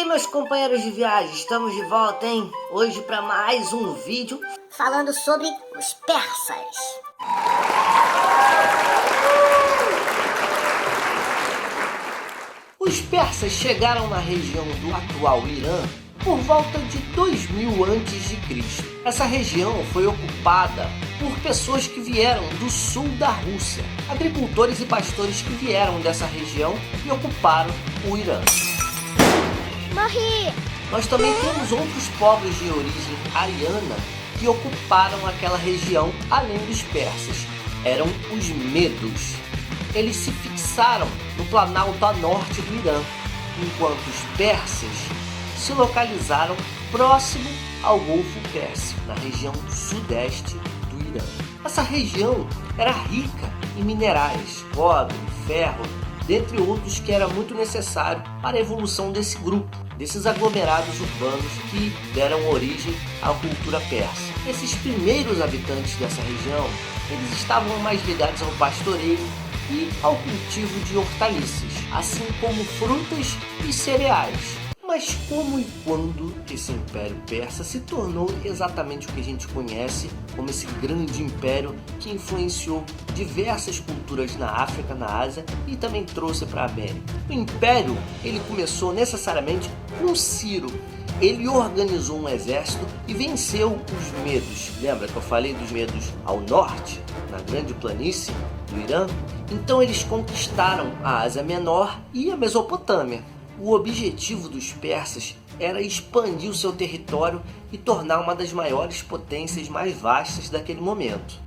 meus companheiros de viagem, estamos de volta, hein? Hoje para mais um vídeo falando sobre os persas. Os persas chegaram na região do atual Irã por volta de 2000 a.C. Essa região foi ocupada por pessoas que vieram do sul da Rússia, agricultores e pastores que vieram dessa região e ocuparam o Irã. Morri! Nós também temos outros povos de origem ariana que ocuparam aquela região além dos persas. Eram os medos. Eles se fixaram no planalto a norte do Irã, enquanto os persas se localizaram próximo ao Golfo Pérsico, na região sudeste do Irã. Essa região era rica em minerais, cobre, ferro, dentre outros que era muito necessário para a evolução desse grupo, desses aglomerados urbanos que deram origem à cultura persa. Esses primeiros habitantes dessa região, eles estavam mais ligados ao pastoreio e ao cultivo de hortaliças, assim como frutas e cereais. Mas como e quando esse Império Persa se tornou exatamente o que a gente conhece como esse grande império que influenciou diversas culturas na África, na Ásia e também trouxe para a América? O Império ele começou necessariamente com Ciro. Ele organizou um exército e venceu os medos. Lembra que eu falei dos medos ao norte, na grande planície do Irã? Então eles conquistaram a Ásia Menor e a Mesopotâmia. O objetivo dos persas era expandir o seu território e tornar uma das maiores potências mais vastas daquele momento.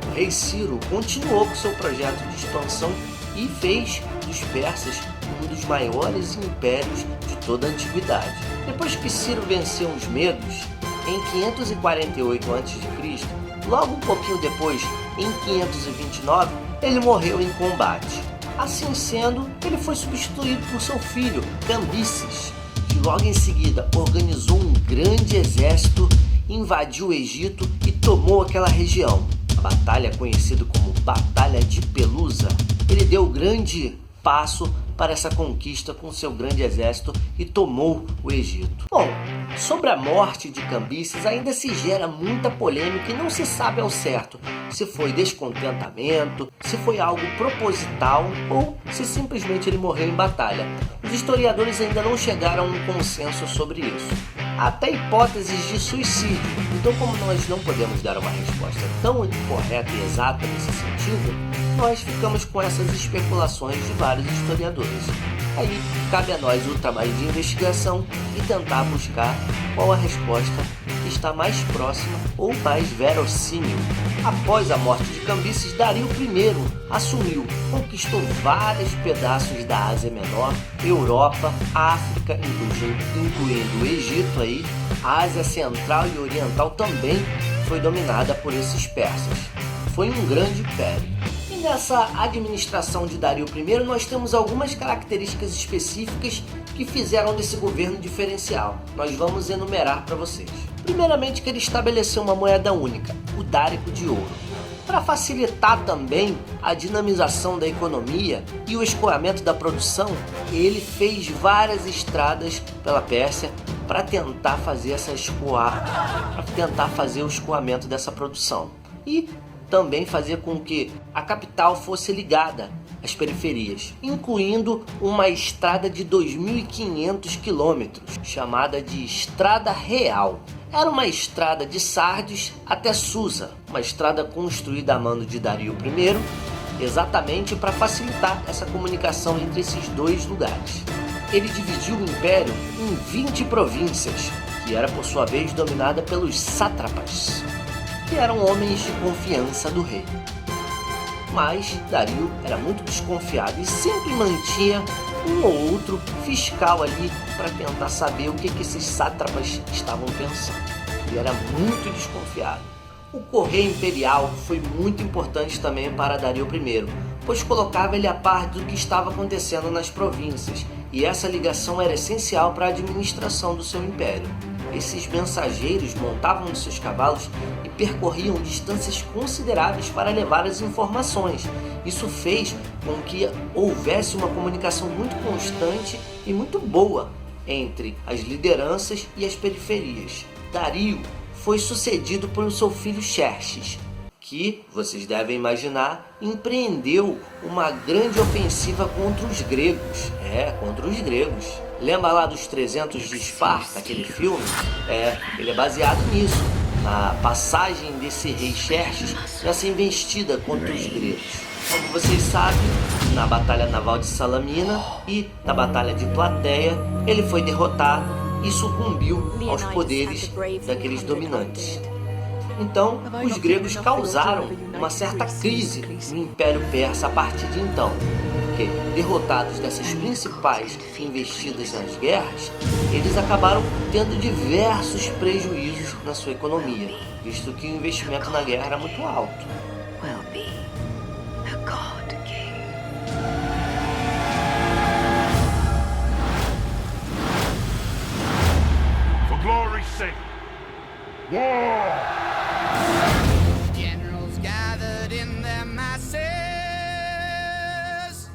O rei Ciro continuou com seu projeto de expansão e fez dos persas um dos maiores impérios de toda a antiguidade. Depois que Ciro venceu os medos, em 548 a.C., logo um pouquinho depois, em 529, ele morreu em combate. Assim sendo, ele foi substituído por seu filho, Cambises, que logo em seguida organizou um grande exército, invadiu o Egito e tomou aquela região. A batalha conhecida como Batalha de Pelusa, ele deu grande passo para essa conquista com seu grande exército e tomou o Egito. Bom, sobre a morte de Cambises ainda se gera muita polêmica e não se sabe ao certo se foi descontentamento, se foi algo proposital ou se simplesmente ele morreu em batalha. Os historiadores ainda não chegaram a um consenso sobre isso. Há até hipóteses de suicídio, então como nós não podemos dar uma resposta tão correta e exata nesse sentido, nós ficamos com essas especulações de vários historiadores. Aí cabe a nós o trabalho de investigação e tentar buscar qual a resposta que está mais próxima ou mais verossímil. Após a morte de Cambises, Dario I assumiu, conquistou vários pedaços da Ásia Menor, Europa, África, incluindo o Egito aí, a Ásia Central e Oriental também foi dominada por esses persas. Foi um grande império. Nessa administração de Dario I, nós temos algumas características específicas que fizeram desse governo diferencial. Nós vamos enumerar para vocês. Primeiramente, que ele estabeleceu uma moeda única, o dárico de ouro. Para facilitar também a dinamização da economia e o escoamento da produção, ele fez várias estradas pela Pérsia para tentar fazer o escoamento dessa produção. E também fazer com que a capital fosse ligada às periferias, incluindo uma estrada de 2.500 quilômetros, chamada de Estrada Real. Era uma estrada de Sardes até Susa, uma estrada construída a mando de Dario I, exatamente para facilitar essa comunicação entre esses dois lugares. Ele dividiu o império em 20 províncias, que era por sua vez dominada pelos sátrapas, que eram homens de confiança do rei. Mas Dario era muito desconfiado e sempre mantinha um ou outro fiscal ali para tentar saber o que esses sátrapas estavam pensando. Ele era muito desconfiado. O correio imperial foi muito importante também para Dario I, pois colocava ele a par do que estava acontecendo nas províncias, e essa ligação era essencial para a administração do seu império. esses mensageiros montavam em seus cavalos e percorriam distâncias consideráveis para levar as informações. Isso fez com que houvesse uma comunicação muito constante e muito boa entre as lideranças e as periferias. Dario foi sucedido por seu filho Xerxes, que, vocês devem imaginar, empreendeu uma grande ofensiva contra os gregos. Contra os gregos. Lembra lá dos 300 de Esparta, aquele filme? Ele é baseado nisso, na passagem desse rei Xerxes nessa investida contra os gregos. Como vocês sabem, na Batalha Naval de Salamina e na Batalha de Plateia, ele foi derrotado e sucumbiu aos poderes daqueles dominantes. Então, os gregos causaram uma certa crise no Império Persa a partir de então, porque, derrotados dessas principais investidas nas guerras, eles acabaram tendo diversos prejuízos na sua economia, visto que o investimento na guerra era muito alto. For glory's sake, war! Generals gathered in their masses.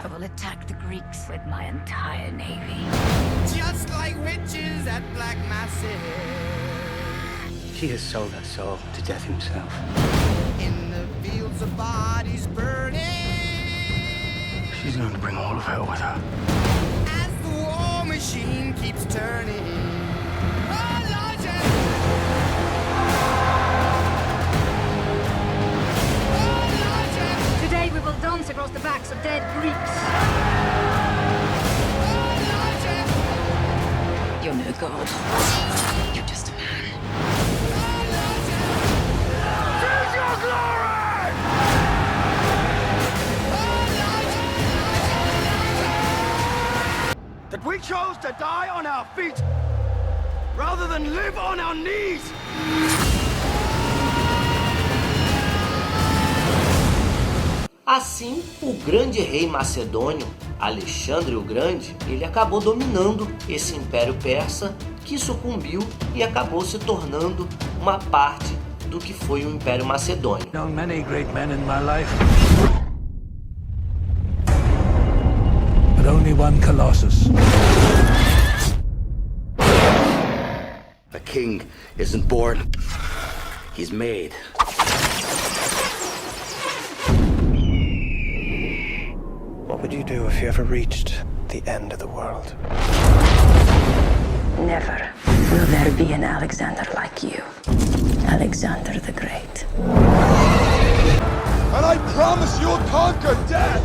I will attack the Greeks with my entire navy. Just like witches at black masses. She has sold her soul to death himself. In the fields of bodies burning. She's going to bring all of hell with her. As the war machine keeps turning. Oh, Lord, yeah. Oh, Lord, yeah. Today we will dance across the backs of dead Greeks. Oh, Lord, yeah. You're no god. You're just a man. Oh, Lord, yeah. Choose your glory! That we chose to die on our feet rather than live on our knees. Assim, o grande rei macedônio, Alexandre o Grande, ele acabou dominando esse Império Persa, que sucumbiu e acabou se tornando uma parte do que foi o Império Macedônio. Known many great men in my life, but only one Colossus. A king isn't born, he's made. What would you do if you ever reached the end of the world? Never will there be an Alexander like you. Alexander the Great. And I promise you'll conquer death!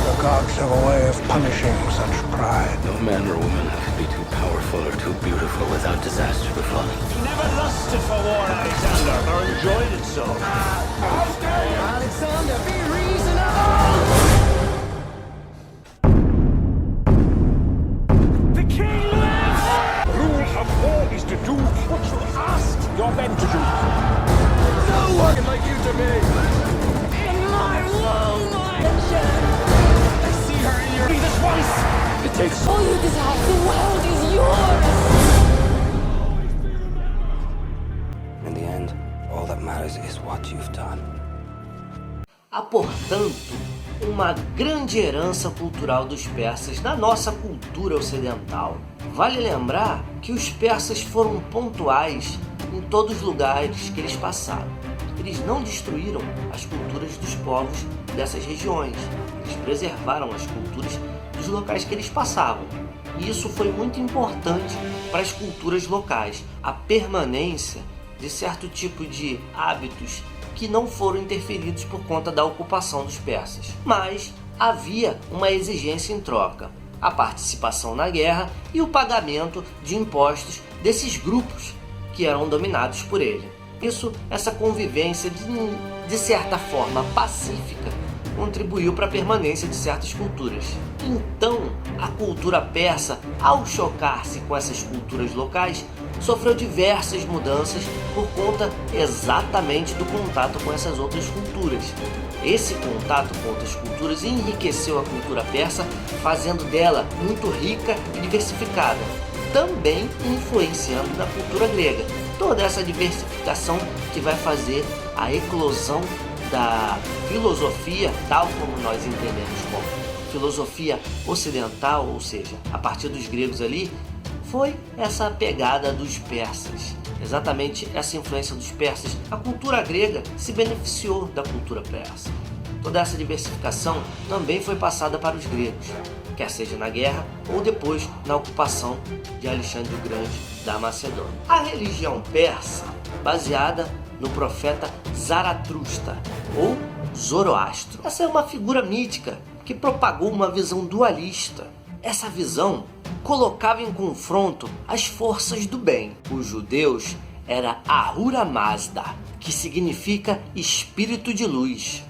The gods have a way of punishing such pride. No man or woman can be too powerful or too beautiful without disaster befalling. You never lusted for war, Alexander, or enjoyed it so. How dare you! Alexander, be reasonable! The king lives! The rule of war is to do what you ask your men to do. No one can like you to me! In my womb, my child! I see her in your... Be this once! It takes All you desire, the world is yours. In the end, all that matters is what you've done. Há, portanto, uma grande herança cultural dos persas na nossa cultura ocidental. Vale lembrar que os persas foram pontuais em todos os lugares que eles passaram. Eles não destruíram as culturas dos povos dessas regiões. Eles preservaram as culturas dos locais que eles passavam. E isso foi muito importante para as culturas locais. A permanência de certo tipo de hábitos que não foram interferidos por conta da ocupação dos persas. Mas havia uma exigência em troca: a participação na guerra e o pagamento de impostos desses grupos que eram dominados por ele. Essa convivência de certa forma pacífica contribuiu para a permanência de certas culturas. Então, a cultura persa, ao chocar-se com essas culturas locais, sofreu diversas mudanças por conta exatamente do contato com essas outras culturas. Esse contato com outras culturas enriqueceu a cultura persa, fazendo dela muito rica e diversificada. também influenciando na cultura grega. Toda essa diversificação que vai fazer a eclosão da filosofia, tal como nós entendemos como filosofia ocidental, ou seja, a partir dos gregos ali, foi essa pegada dos persas. Exatamente essa influência dos persas. A cultura grega se beneficiou da cultura persa. Toda essa diversificação também foi passada para os gregos, quer seja na guerra ou depois na ocupação de Alexandre o Grande da Macedônia. A religião persa, baseada no profeta Zaratustra ou Zoroastro. Essa é uma figura mítica que propagou uma visão dualista. Essa visão colocava em confronto as forças do bem. Os judeus era Ahura Mazda, que significa espírito de luz,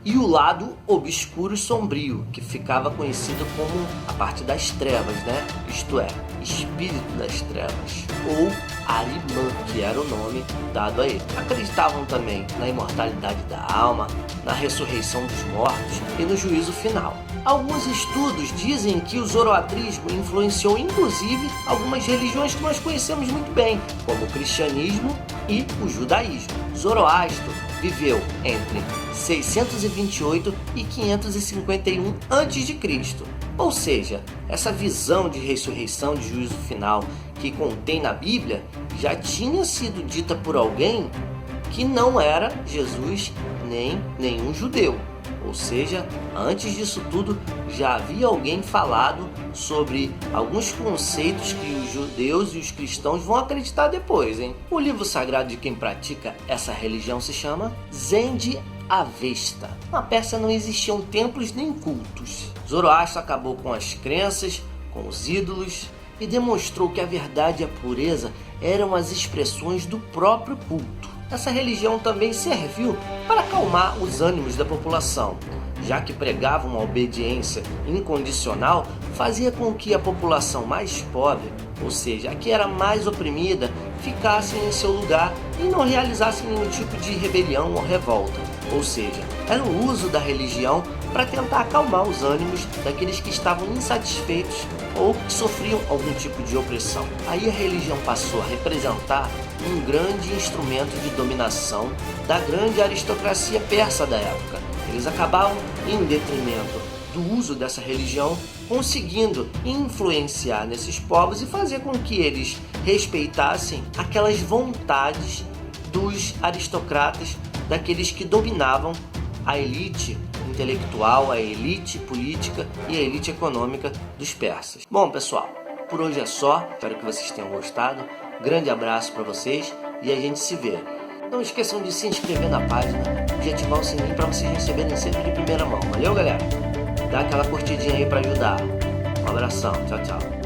e o lado obscuro e sombrio, que ficava conhecido como a parte das trevas, né? Isto é, espírito das trevas, ou Arimã, que era o nome dado a ele. Acreditavam também na imortalidade da alma, na ressurreição dos mortos e no juízo final. Alguns estudos dizem que o zoroatrismo influenciou inclusive algumas religiões que nós conhecemos muito bem, como o cristianismo e o judaísmo. Zoroastro viveu entre 628 e 551 a.C. Ou seja, essa visão de ressurreição, de juízo final que contém na Bíblia já tinha sido dita por alguém que não era Jesus nem nenhum judeu. Ou seja, antes disso tudo já havia alguém falado sobre alguns conceitos que os judeus e os cristãos vão acreditar depois, hein? O livro sagrado de quem pratica essa religião se chama Zend Avesta. Na Pérsia não existiam templos nem cultos. Zoroastro acabou com as crenças, com os ídolos e demonstrou que a verdade e a pureza eram as expressões do próprio culto. Essa religião também serviu para acalmar os ânimos da população, já que pregava uma obediência incondicional, fazia com que a população mais pobre, ou seja, a que era mais oprimida, ficasse em seu lugar e não realizasse nenhum tipo de rebelião ou revolta. Ou seja, era o uso da religião para tentar acalmar os ânimos daqueles que estavam insatisfeitos ou que sofriam algum tipo de opressão. Aí a religião passou a representar um grande instrumento de dominação da grande aristocracia persa da época. Eles acabavam, em detrimento do uso dessa religião, conseguindo influenciar nesses povos e fazer com que eles respeitassem aquelas vontades dos aristocratas, daqueles que dominavam a elite intelectual, a elite política e a elite econômica dos persas. Bom, pessoal, por hoje é só. Espero que vocês tenham gostado. Grande abraço para vocês e a gente se vê. Não esqueçam de se inscrever na página e ativar o sininho para vocês receberem sempre de primeira mão. Valeu, galera? Dá aquela curtidinha aí para ajudar. Um abração. Tchau, tchau.